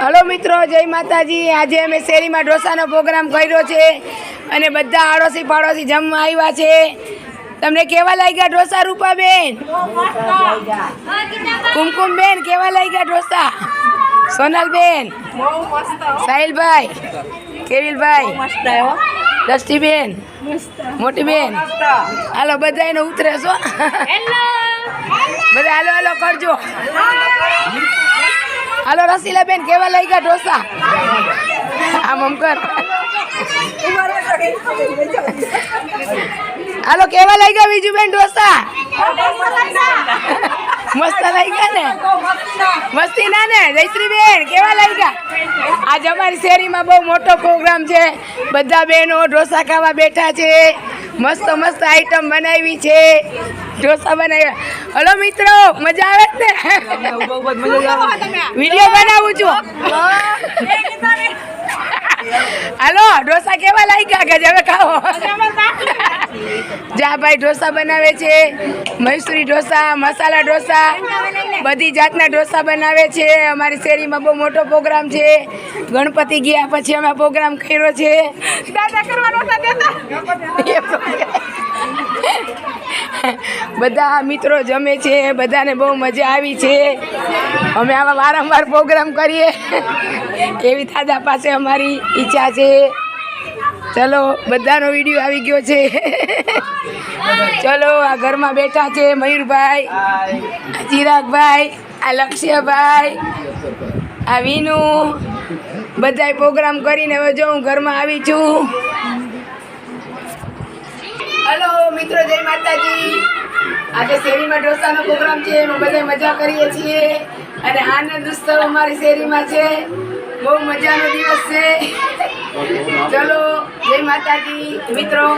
Hello मित्रों, जय माताजी। आज अमे शेरी में ढोसानो प्रोग्राम कर्यो छे अने बधा आड़ोशी पाड़ोशी जमवा आव्या छे। तमने केवा लाग्या ढोसा? रूपाबेन, कुमकुमबेन केवा लाग्या ढोसा? सोनलबेन, साहिल भाई, केविल भाई, दस्तीबेन, मोटी बेन, हालो बधाने उतरे छो। बधा हालो हालो करजो। हालो रसीला बेन केवा लाग्या ढोसा? आम कर। हालो केवा लाग्या बीजू बेन ढोसा? मस्त लाग्या ने? मस्ती ना ने? जयश्री बेन केवा लाग्या? आज अमारी शेरी में बहु मोटो प्रोग्राम छे। बधा बहनों ढोसा खावा बैठा छे। मस्त मस्त आइटम बनावी छे। ढोसा बनाव्या। हेलो मित्रों, मजा आवे ने? वीडियो बनावू छो। हेलो ढोसा केवा लाग्या? गजब खाओ। जा भाई ढोसा बनावे छे। मैसूरी ढोसा, मसाला ढोसा, बधी जातना ढोसा बनावे छे। अमारी शेरी में बहु मोटो प्रोग्राम छे। गणपति गया पछी अमे प्रोग्राम कर्यो छे। दादा करवा ढोसा देता। बधा मित्रों जमे छे। बधाने बहु मजा आवी छे। अमे आवा वारंवार प्रोग्राम करीए एवी दादा पासे अमारी ઈચ્છા छे। चलो बधानो विडियो आवी गयो छे। चलो आ घर में बैठा छे मयूर भाई, चिराग भाई, आ लक्ष्य भाई, आ वीनू, बधाय प्रोग्राम करीने हवे जो हूँ घर में आवी छूं। हेलो मित्रों, जय माताजी। आज शेरी में ढोसानो प्रोग्राम छे, एमां बधाय मजा करीए छीए अने आनंद उत्सव अमारी शेरी में छे। बहु मजानो दिवस छे। चलो जय माताजी मित्रों।